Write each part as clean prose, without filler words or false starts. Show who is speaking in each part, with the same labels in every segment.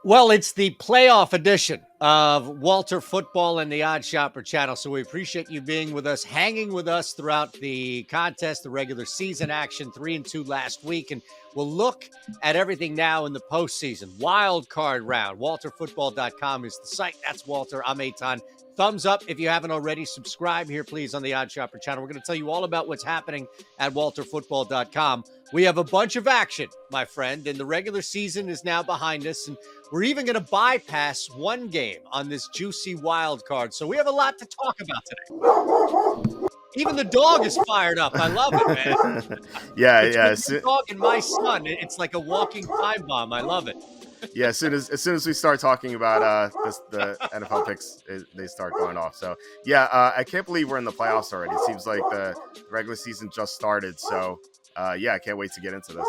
Speaker 1: Well, it's the playoff edition of Walter Football and the Odd Shopper channel. So we appreciate you being with us, hanging with us throughout the contest, the regular season action, 3-2 last week. And we'll look at everything now in the postseason. Wild card round. WalterFootball.com is the site. That's Walter. I'm Eitan. Thumbs up if you haven't already. Subscribe here, please, on the Odd Shopper channel. We're going to tell you all about what's happening at WalterFootball.com. We have a bunch of action, my friend, and the regular season is now behind us. And we're even going to bypass one game on this juicy wild card. So we have a lot to talk about today. Even the dog is fired up. I love it, man.
Speaker 2: Yeah.
Speaker 1: The dog and my son. It's like a walking time bomb. I love it.
Speaker 2: Yeah, as soon as we start talking about the NFL picks, they start going off. So yeah, I can't believe we're in the playoffs already. It seems like the regular season just started. So yeah, I can't wait to get into this.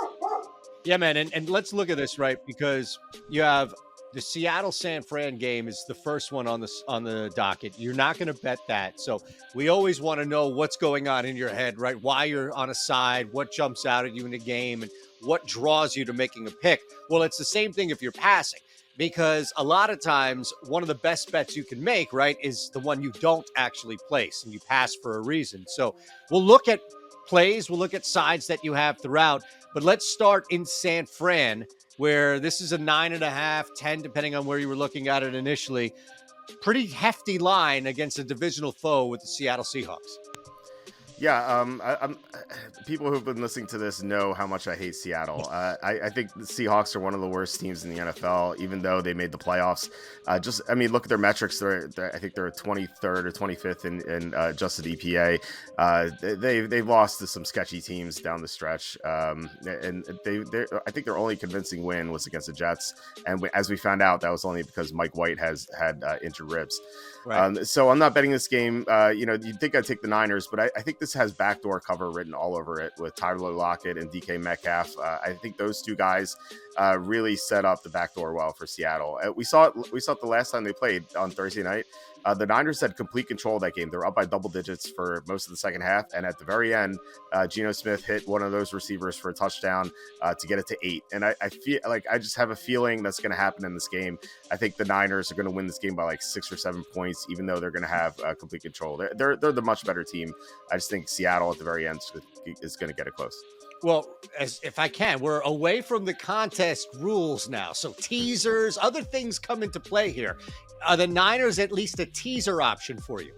Speaker 1: Yeah, man, and let's look at this, right? Because you have the Seattle-San Fran game is the first one on the docket. You're not going to bet that. So we always want to know what's going on in your head, right? Why you're on a side, what jumps out at you in the game, and what draws you to making a pick. Well, it's the same thing if you're passing, because a lot of times one of the best bets you can make, right, is the one you don't actually place and you pass for a reason. So we'll look at plays, we'll look at sides that you have throughout. But let's start in San Fran, where this is a 9.5, 10, depending on where you were looking at it initially. Pretty hefty line against a divisional foe with the Seattle Seahawks.
Speaker 2: Yeah, people who've been listening to this know how much I hate Seattle. I think the Seahawks are one of the worst teams in the NFL, even though they made the playoffs. Look at their metrics. I think they're 23rd or 25th in adjusted EPA. They've lost to some sketchy teams down the stretch, and I think their only convincing win was against the Jets. And as we found out, that was only because Mike White has had injured ribs. Right. So I'm not betting this game. You'd think I'd take the Niners, but I think this has backdoor cover written all over it with Tyler Lockett and DK Metcalf. I think those two guys really set up the backdoor well for Seattle. We saw it the last time they played on Thursday night. The Niners had complete control of that game. They're up by double digits for most of the second half. And at the very end, Geno Smith hit one of those receivers for a touchdown to get it to 8. And I feel like I just have a feeling that's going to happen in this game. I think the Niners are going to win this game by like 6 or 7 points, even though they're going to have complete control. They're the much better team. I just think Seattle at the very end is going to get it close.
Speaker 1: Well, if I can, we're away from the contest rules now. So teasers, other things come into play here. Are the Niners at least a teaser option for you?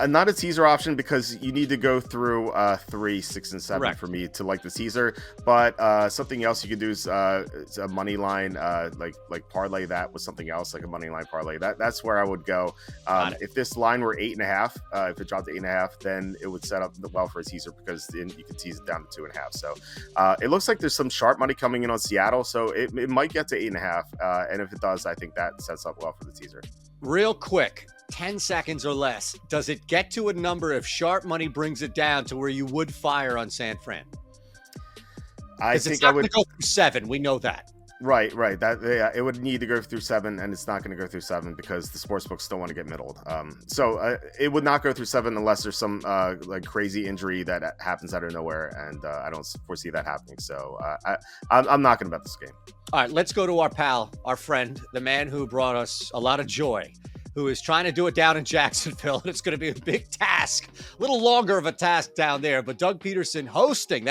Speaker 2: Not a teaser option because you need to go through 3, 6, and 7
Speaker 1: Correct.
Speaker 2: For me to like the teaser. But something else you could do is a money line, like parlay that with something else, like a money line parlay. That's where I would go. If this line were 8.5, if it dropped to 8.5, then it would set up well for a teaser because then you could tease it down to 2.5. So it looks like there's some sharp money coming in on Seattle, so it might get to 8.5. And if it does, I think that sets up well for the teaser.
Speaker 1: Real quick. 10 seconds or less. Does it get to a number if sharp money brings it down to where you would fire on San Fran?
Speaker 2: I think
Speaker 1: it's not going to go through 7. We know that.
Speaker 2: Right. It would need to go through 7, and it's not going to go through 7 because the sportsbooks still want to get middled. So it would not go through 7 unless there's some like crazy injury that happens out of nowhere, and I don't foresee that happening. So I'm not going to bet this game.
Speaker 1: All right, let's go to our pal, our friend, the man who brought us a lot of joy, who is trying to do it down in Jacksonville. And it's going to be a big task, a little longer of a task down there. But Doug Peterson hosting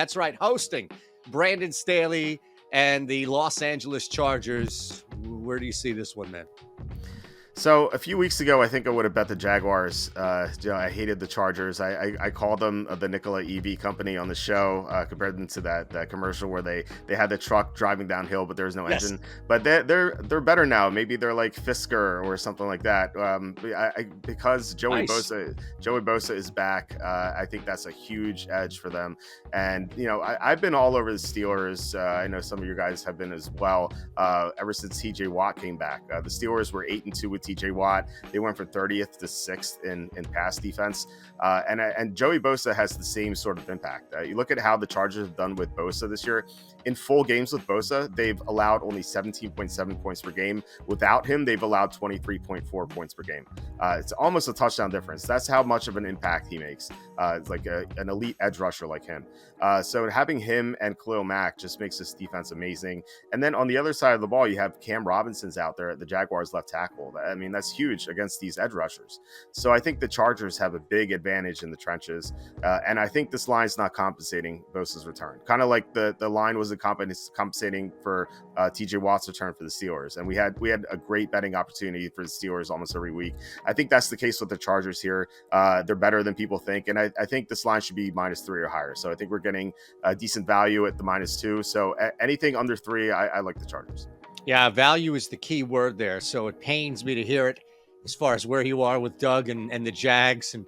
Speaker 1: Brandon Staley and the Los Angeles Chargers. Where do you see this one, man?
Speaker 2: So a few weeks ago, I think I would have bet the Jaguars. I hated the Chargers. I called them the Nikola EV company on the show, compared them to that commercial where they had the truck driving downhill, but there was no engine. But they're better now. Maybe they're like Fisker or something like that. Because Joey Bosa is back. I think that's a huge edge for them. And I've been all over the Steelers. I know some of you guys have been as well. Ever since TJ Watt came back, the Steelers were 8-2 with TJ Watt. They went from 30th to 6th in pass defense. And Joey Bosa has the same sort of impact. You look at how the Chargers have done with Bosa this year. In full games with Bosa, they've allowed only 17.7 points per game. Without him, they've allowed 23.4 points per game. It's almost a touchdown difference. That's how much of an impact he makes. It's like an elite edge rusher like him. So having him and Khalil Mack just makes this defense amazing. And then on the other side of the ball, you have Cam Robinson's out there at the Jaguars left tackle. I mean, that's huge against these edge rushers. So I think the Chargers have a big advantage in the trenches. And I think this line's not compensating Bosa's return. Kind of like the line wasn't compensating for TJ Watt's return for the Steelers. And we had a great betting opportunity for the Steelers almost every week. I think that's the case with the Chargers here. They're better than people think. And I think this line should be -3 or higher. So I think we're getting a decent value at the -2. So anything under 3, I like the Chargers.
Speaker 1: Yeah, value is the key word there. So it pains me to hear it as far as where you are with Doug and the Jags. And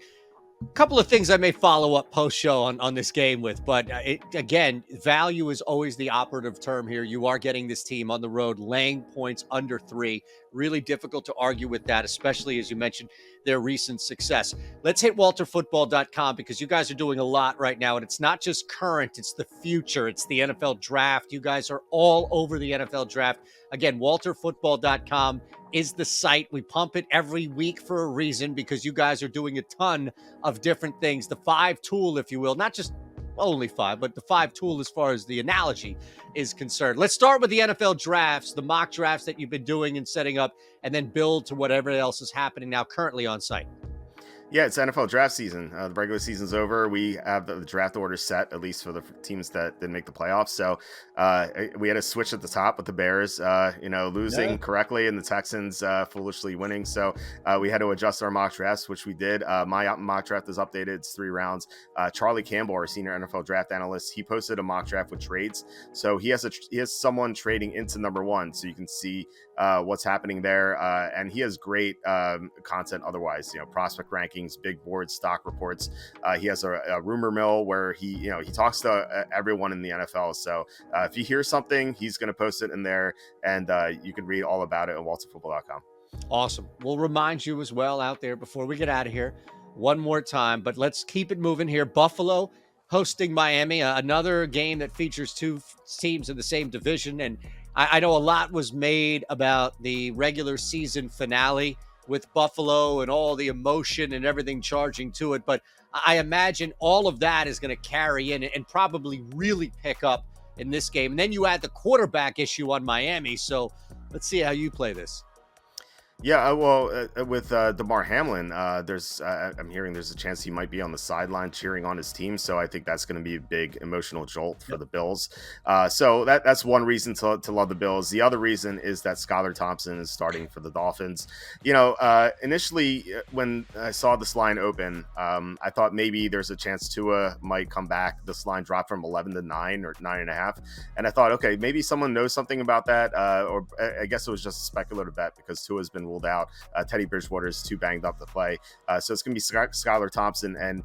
Speaker 1: a couple of things I may follow up post show on this game with, but again, value is always the operative term here. You are getting this team on the road, laying points under 3. Really difficult to argue with that, especially as you mentioned their recent success. Let's hit walterfootball.com because you guys are doing a lot right now, and it's not just current, it's the future, it's the NFL draft. You guys are all over the NFL draft. Again, walterfootball.com is the site. We pump it every week for a reason because you guys are doing a ton of different things. The 5 tool, if you will, not just only 5, but the 5 tool as far as the analogy is concerned. Let's start with the NFL drafts, the mock drafts that you've been doing and setting up, and then build to whatever else is happening now currently on site.
Speaker 2: Yeah, it's NFL draft season. The regular season's over. We have the draft order set, at least for the teams that didn't make the playoffs. So we had a switch at the top with the Bears, losing correctly and the Texans foolishly winning. So we had to adjust our mock drafts, which we did. My mock draft is updated. It's 3 rounds. Charlie Campbell, our senior NFL draft analyst, he posted a mock draft with trades. So he has someone trading into number 1, so you can see what's happening there. And he has great content otherwise, prospect rankings, big board, stock reports. He has a rumor mill where he talks to everyone in the NFL. So if you hear something, he's going to post it in there, and you can read all about it at walterfootball.com.
Speaker 1: Awesome. We'll remind you as well out there before we get out of here one more time, but let's keep it moving here. Buffalo hosting Miami, another game that features 2 teams in the same division. And I know a lot was made about the regular season finale with Buffalo and all the emotion and everything charging to it. But I imagine all of that is going to carry in and probably really pick up in this game. And then you add the quarterback issue on Miami. So let's see how you play this.
Speaker 2: Yeah, with DeMar Hamlin, I'm hearing there's a chance he might be on the sideline cheering on his team. So I think that's going to be a big emotional jolt for the Bills. So that's one reason to love the Bills. The other reason is that Skylar Thompson is starting for the Dolphins. Initially when I saw this line open, I thought maybe there's a chance Tua might come back. This line dropped from 11 to 9 or 9.5. And I thought, okay, maybe someone knows something about that. Or I guess it was just a speculative bet because Tua's been ruled out. Teddy Bridgewater is too banged up to play. So it's going to be Skylar Thompson. And,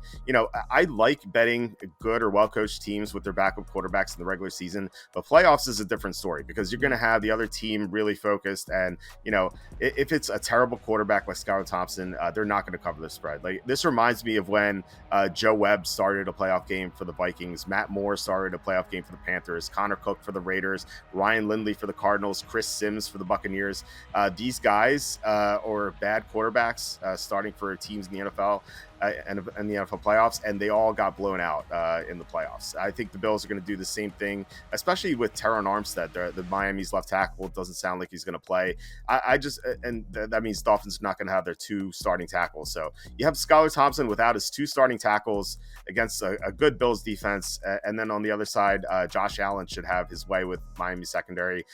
Speaker 2: I like betting good or well-coached teams with their backup quarterbacks in the regular season, but playoffs is a different story because you're going to have the other team really focused. And, if it's a terrible quarterback like Skylar Thompson, they're not going to cover the spread. Like, this reminds me of when Joe Webb started a playoff game for the Vikings, Matt Moore started a playoff game for the Panthers, Connor Cook for the Raiders, Ryan Lindley for the Cardinals, Chris Sims for the Buccaneers. These guys or bad quarterbacks starting for teams in the NFL and the NFL playoffs, and they all got blown out in the playoffs. I think the Bills are going to do the same thing, especially with Teron Armstead. The Miami's left tackle doesn't sound like he's going to play. That means Dolphins are not going to have their 2 starting tackles. So you have Skylar Thompson without his 2 starting tackles against a good Bills defense, and then on the other side, Josh Allen should have his way with Miami secondary.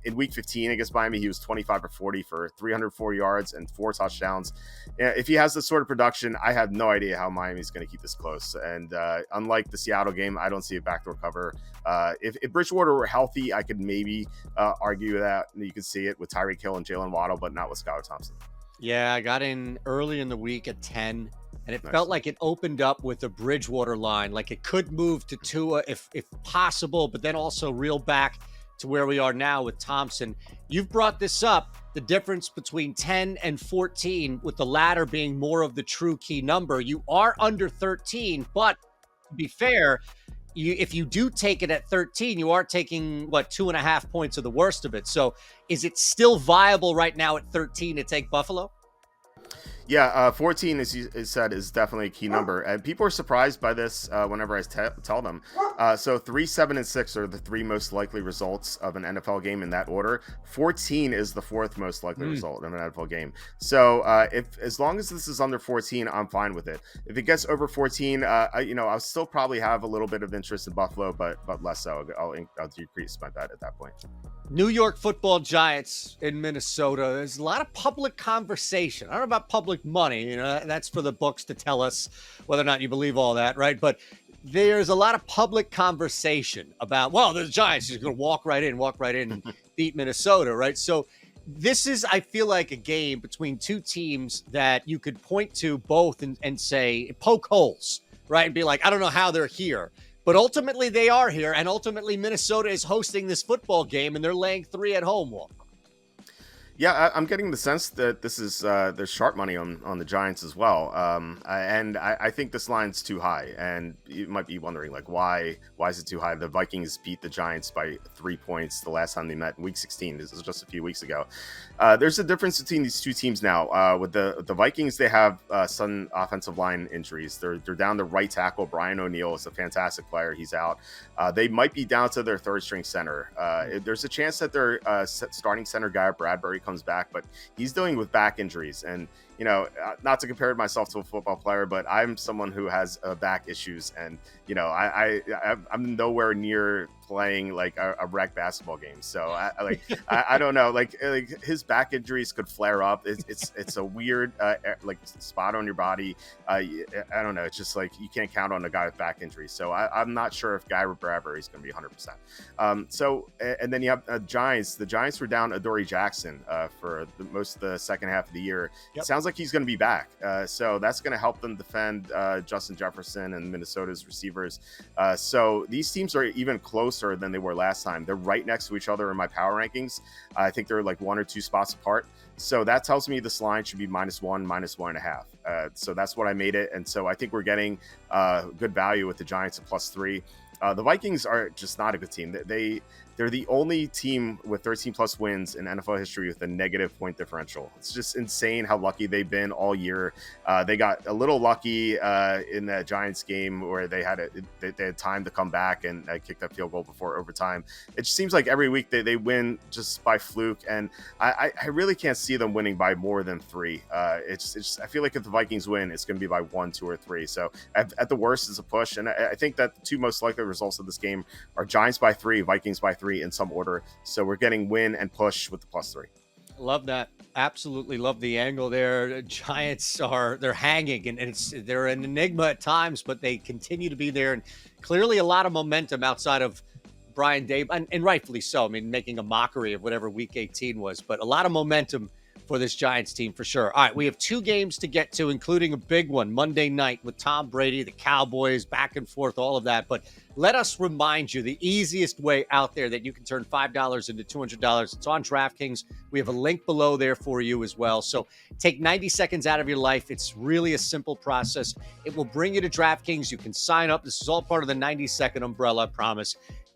Speaker 2: In Week 15 against Miami, he was 25 for 40 for 304 yards and 4 touchdowns. If he has this sort of production, I have no idea how Miami's going to keep this close. And unlike the Seattle game, I don't see a backdoor cover. If Bridgewater were healthy, I could maybe argue that you could see it with Tyreek Hill and Jalen Waddle, but not with Skylar Thompson.
Speaker 1: Yeah, I got in early in the week at 10, and it felt like it opened up with the Bridgewater line. Like it could move to Tua if possible, but then also reel back to where we are now with Thompson. You've brought this up. the difference between 10 and 14, with the latter being more of the true key number. You are under 13, but to be fair, if you do take it at 13, you are taking 2.5 points of the worst of it. So is it still viable right now at 13 to take Buffalo?
Speaker 2: Yeah, 14, as you said, is definitely a key number, and people are surprised by this whenever I tell them. So 3, 7, and 6 are the 3 most likely results of an NFL game in that order. 14 is the 4th most likely result of an NFL game. So if as long as this is under 14, I'm fine with it. If it gets over 14, I'll still probably have a little bit of interest in Buffalo, but less so. I'll decrease my bet at that point.
Speaker 1: New York Football Giants in Minnesota. There's a lot of public conversation. I don't know about public money, that's for the books to tell us whether or not you believe all that, right? But there's a lot of public conversation about, well, the Giants is going to walk right in and beat Minnesota, right? So this is, I feel like, a game between two teams that you could point to both and say, poke holes, right? And be like, I don't know how they're here. But ultimately, they are here, and ultimately, Minnesota is hosting this football game, and they're laying 3 at home, Walt.
Speaker 2: Yeah, I'm getting the sense that this is there's sharp money on the Giants as well, and I think this line's too high. And you might be wondering, like, why is it too high? The Vikings beat the Giants by 3 points the last time they met in Week 16. This was just a few weeks ago. There's a difference between these two teams now. With the Vikings, they have some offensive line injuries. They're down the right tackle. Brian O'Neill is a fantastic player. He's out. They might be down to their third string center. There's a chance that their starting center guy Bradbury comes back, but he's dealing with back injuries. And not to compare myself to a football player, but I'm someone who has back issues, and I'm nowhere near playing like a rec basketball game. So I don't know, like his back injuries could flare up. It's a weird like spot on your body. I don't know. It's just like you can't count on a guy with back injuries. So I'm not sure if Guy Bradbury is going to be 100%. So and then you have Giants. The Giants were down Adoree Jackson for most of the second half of the year. Yep. It sounds like he's going to be back. So that's going to help them defend Justin Jefferson and Minnesota's receivers. So these teams are even closer than they were last time. They're right next to each other in my power rankings. I think they're like 1 or 2 spots apart. So that tells me this line should be -1, -1.5. So that's what I made it. And so I think we're getting good value with the Giants at +3. The Vikings are just not a good team. They're the only team with 13 plus wins in NFL history with a negative point differential. It's just insane how lucky they've been all year. They got a little lucky in the Giants game where they had time to come back and kick that field goal before overtime. It just seems like every week they win just by fluke, and I really can't see them winning by more than 3. It's I feel like if the Vikings win, it's going to be by 1, 2, or 3. So at the worst, it's a push, and I think that the 2 most likely results of this game are Giants by 3, Vikings by 3 in some order. So we're getting win and push with the +3.
Speaker 1: Love that. Absolutely love the angle there. Giants they're hanging, and they're an enigma at times, but they continue to be there, and clearly a lot of momentum outside of Brian Dable, and rightfully so. I mean, making a mockery of whatever Week 18 was, but a lot of momentum for this Giants team for sure. All right, we have 2 games to get to, including a big one Monday night with Tom Brady, the Cowboys, back and forth, all of that. But let us remind you the easiest way out there that you can turn $5 into $200. It's on DraftKings. We have a link below there for you as well. So take 90 seconds out of your life. It's really a simple process. It will bring you to DraftKings. You can sign up. This is all part of the 90-second umbrella, I promise.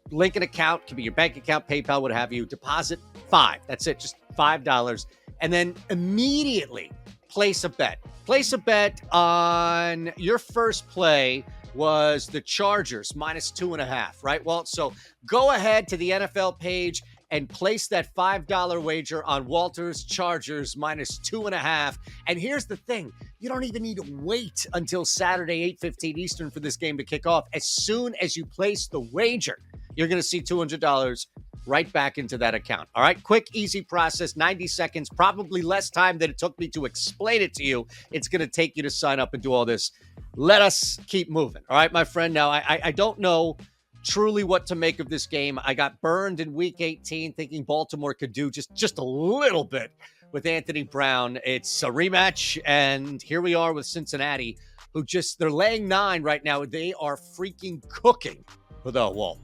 Speaker 1: Link an account, can be your bank account, PayPal, what have you. Deposit $5. That's it, just $5. And then immediately place a bet. Place a bet on your first play was the Chargers -2.5, right, Walt? So go ahead to the NFL page and place that $5 wager on Walter's Chargers -2.5. And here's the thing. You don't even need to wait until Saturday, 8:15 Eastern for this game to kick off. As soon as you place the wager, you're going to see $200 right back into that account. All right, quick, easy process, 90 seconds, probably less time than it took me to explain it to you. It's going to take you to sign up and do all this. Let us keep moving. All right, my friend. Now, I don't know truly what to make of this game. I got burned in Week 18 thinking Baltimore could do just a little bit with Anthony Brown. It's a rematch, and here we are with Cincinnati, who they're laying 9 right now. They are freaking cooking for the Walt.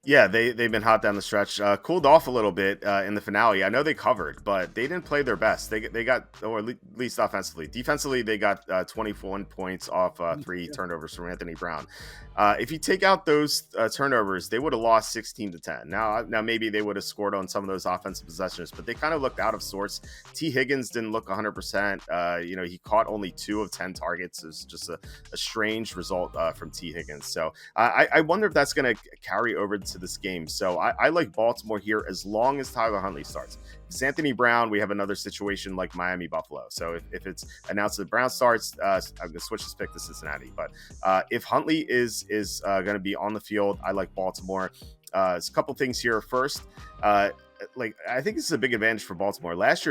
Speaker 2: Yeah, they've been hot down the stretch. Cooled off a little bit in the finale. I know they covered, but they didn't play their best. They got, or at least offensively. Defensively, they got 21 points off three turnovers from Anthony Brown. If you take out those turnovers, they would have lost 16-10. Now maybe they would have scored on some of those offensive possessions, but they kind of looked out of sorts. T. Higgins didn't look 100%. He caught only 2 of 10 targets. It's just a strange result from T. Higgins. So I wonder if that's going to carry over to this game. So I like Baltimore here as long as Tyler Huntley starts. If it's Anthony Brown, we have another situation like Miami Buffalo. So if it's announced that Brown starts, I'm going to switch this pick to Cincinnati. But if Huntley is going to be on the field, I like Baltimore. There's a couple things here. First, I think this is a big advantage for Baltimore. Last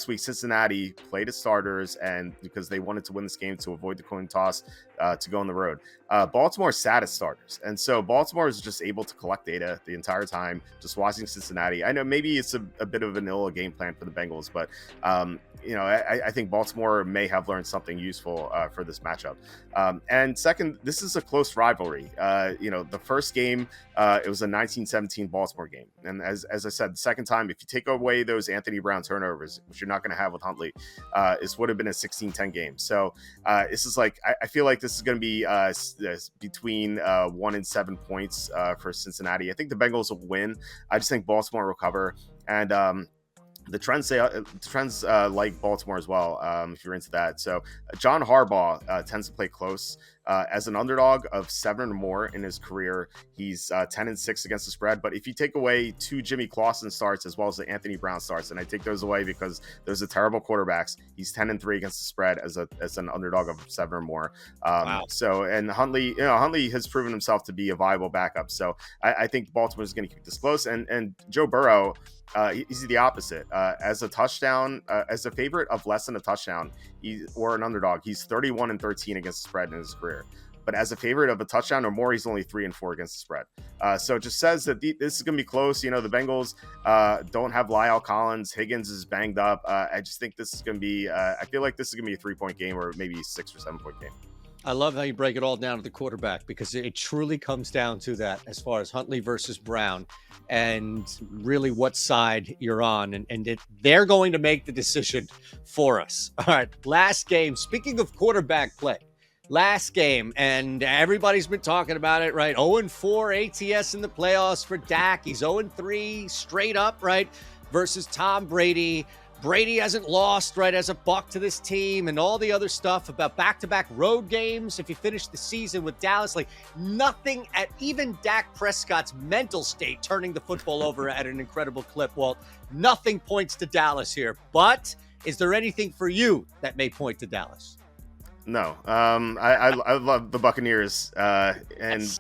Speaker 2: week, Cincinnati played its starters, and because they wanted to win this game to avoid the coin toss to go on the road. Baltimore sat its starters, and so Baltimore is just able to collect data the entire time, just watching Cincinnati. I know maybe it's a bit of a vanilla game plan for the Bengals, but I think Baltimore may have learned something useful for this matchup. And second, this is a close rivalry. The first game, it was a 19-17 Baltimore game, and as I said, the second time, if you take away those Anthony Brown turnovers, which you're not going to have with Huntley, this would have been a 16-10 game. So this is I feel like this is going to be between 1 and 7 points for Cincinnati. I think the Bengals will win. I just think Baltimore will cover. And the trends like Baltimore as well, if you're into that. So John Harbaugh tends to play close. As an underdog of 7 or more in his career, he's 10-6 against the spread. But if you take away 2 Jimmy Clausen starts as well as the Anthony Brown starts, and I take those away because those are terrible quarterbacks, he's 10-3 against the spread as an underdog of 7 or more.
Speaker 1: Wow.
Speaker 2: So, and Huntley has proven himself to be a viable backup. So I think Baltimore is going to keep this close. And Joe Burrow, he's the opposite. As a touchdown, as a favorite of less than a touchdown, or an underdog, he's 31-13 against the spread in his career. But as a favorite of a touchdown or more, he's only 3-4 against the spread. So it just says that this is going to be close. The Bengals don't have Lyle Collins. Higgins is banged up. I just think this is going to be. I feel like this is going to be a 3-point game or maybe 6 or 7 point game.
Speaker 1: I love how you break it all down to the quarterback, because it truly comes down to that as far as Huntley versus Brown and really what side you're on. And they're going to make the decision for us. All right, last game. Speaking of quarterback play, last game, and everybody's been talking about it, right? 0-4 ATS in the playoffs for Dak. He's 0-3 straight up, right, versus Tom Brady. Brady hasn't lost, right, as a Buck to this team, and all the other stuff about back-to-back road games. If you finish the season with Dallas, nothing at even Dak Prescott's mental state turning the football over at an incredible clip, Walt. Nothing points to Dallas here. But is there anything for you that may point to Dallas?
Speaker 2: No. I love the Buccaneers, and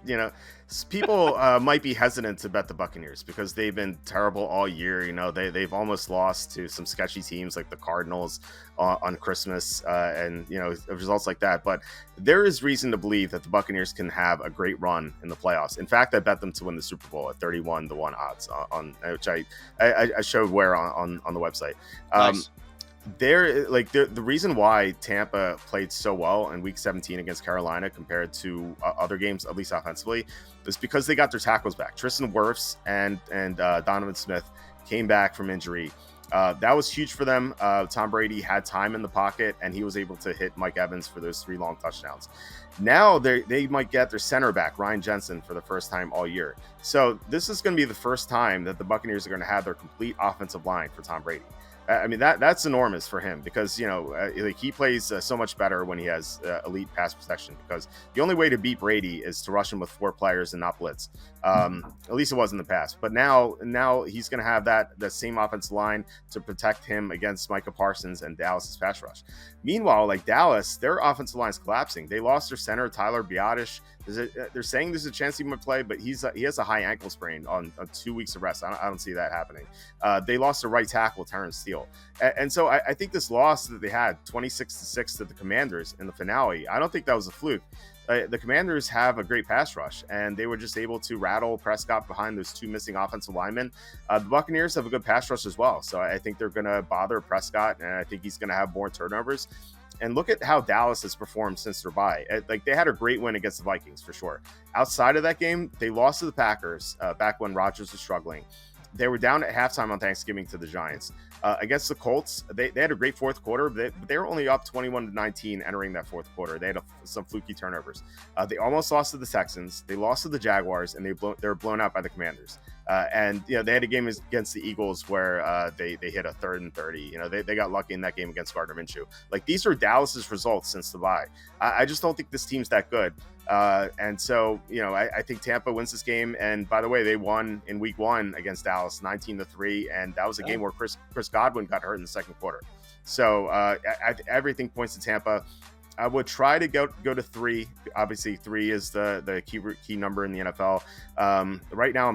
Speaker 2: people might be hesitant to bet the Buccaneers because they've been terrible all year. They've almost lost to some sketchy teams like the Cardinals on Christmas, and results like that. But there is reason to believe that the Buccaneers can have a great run in the playoffs. In fact, I bet them to win the Super Bowl at 31-1 odds on which I showed where on the website.
Speaker 1: Nice.
Speaker 2: The reason why Tampa played so well in Week 17 against Carolina compared to other games, at least offensively, is because they got their tackles back. Tristan Wirfs and Donovan Smith came back from injury. That was huge for them. Tom Brady had time in the pocket, and he was able to hit Mike Evans for those 3 long touchdowns. Now they might get their center back, Ryan Jensen, for the first time all year. So this is going to be the first time that the Buccaneers are going to have their complete offensive line for Tom Brady. I mean, that's enormous for him because, he plays so much better when he has elite pass protection, because the only way to beat Brady is to rush him with 4 players and not blitz. At least it was in the past. But now he's going to have that same offensive line to protect him against Micah Parsons and Dallas's pass rush. Meanwhile, Dallas, their offensive line is collapsing. They lost their center, Tyler Biadasz. They're saying there's a chance he might play, but he has a high ankle sprain on 2 weeks of rest. I don't see that happening. They lost their right tackle, Terrence Steele. And so I think this loss that they had 26-6 to the Commanders in the finale, I don't think that was a fluke. The Commanders have a great pass rush, and they were just able to rattle Prescott behind those 2 missing offensive linemen. The Buccaneers have a good pass rush as well, so I think they're going to bother Prescott, and I think he's going to have more turnovers. And look at how Dallas has performed since their bye. Like, they had a great win against the Vikings for sure. Outside of that game, they lost to the Packers back when Rodgers was struggling. They were down at halftime on Thanksgiving to the Giants. Against the Colts, they had a great fourth quarter, but they were only up 21-19 entering that fourth quarter. They had some fluky turnovers. They almost lost to the Texans. They lost to the Jaguars, and they were blown out by the Commanders. And they had a game against the Eagles where they hit a 3rd and 30. They got lucky in that game against Gardner Minshew. Like, these are Dallas's results since the bye. I just don't think this team's that good. And so, I think Tampa wins this game. And by the way, they won in week 1 against Dallas 19-3. And that was a game where Chris Godwin got hurt in the second quarter. So everything points to Tampa. I would try to go to 3. Obviously, 3 is the key number in the NFL. Right now,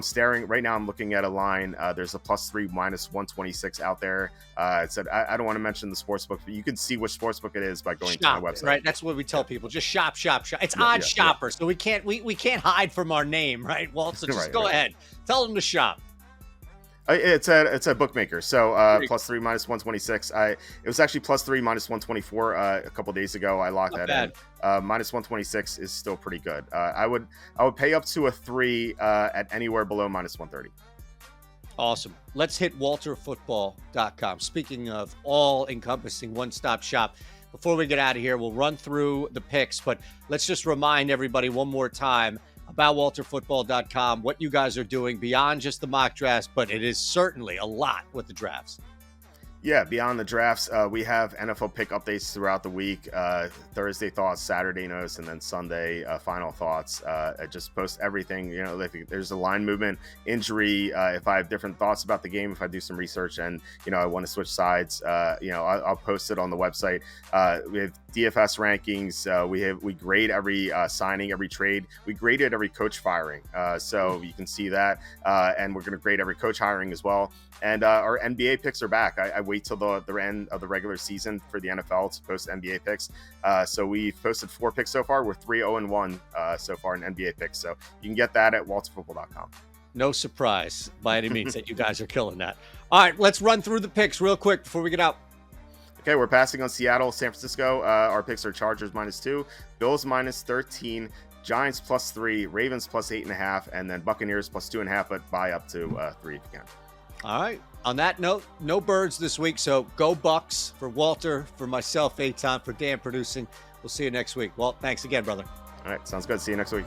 Speaker 2: I'm looking at a line. There's a +3 -126 out there. It said I don't want to mention the sportsbook, but you can see which sportsbook it is by going to my website.
Speaker 1: Right, that's what we tell people. Just shop. It's Odd Shopper, so we can't hide from our name, right, Walt? So just go ahead, tell them to shop.
Speaker 2: It's a bookmaker. So +3 -126. It was actually +3 -124 a couple days ago. I locked that in. -126 is still pretty good. I would pay up to a 3 at anywhere below -130.
Speaker 1: Awesome. Let's hit walterfootball.com. Speaking of all-encompassing one-stop shop, before we get out of here, we'll run through the picks, but let's just remind everybody one more time about walterfootball.com, what you guys are doing beyond just the mock drafts, but it is certainly a lot with the drafts.
Speaker 2: Yeah, beyond the drafts, we have NFL pick updates throughout the week. Thursday thoughts, Saturday notes, and then Sunday final thoughts. I just post everything. If there's a line movement, injury, if I have different thoughts about the game, if I do some research and I want to switch sides, I'll post it on the website. We have DFS rankings. We grade every signing, every trade. We graded every coach firing, so you can see that. And we're going to grade every coach hiring as well. And our NBA picks are back. I wait till the end of the regular season for the NFL to post NBA picks. So we've posted 4 picks so far. We're 3-0-1 so far in NBA picks. So you can get that at walterfootball.com.
Speaker 1: No surprise by any means that you guys are killing that. All right, let's run through the picks real quick before we get out.
Speaker 2: Okay, we're passing on Seattle, San Francisco. Our picks are Chargers -2, Bills -13, Giants +3, Ravens +8.5, and then Buccaneers +2.5, but buy up to 3 if you can.
Speaker 1: All right. On that note, no birds this week, so go Bucks for Walter, for myself, Eitan, for Dan producing. We'll see you next week. Walt, thanks again, brother.
Speaker 2: All right, sounds good. See you next week.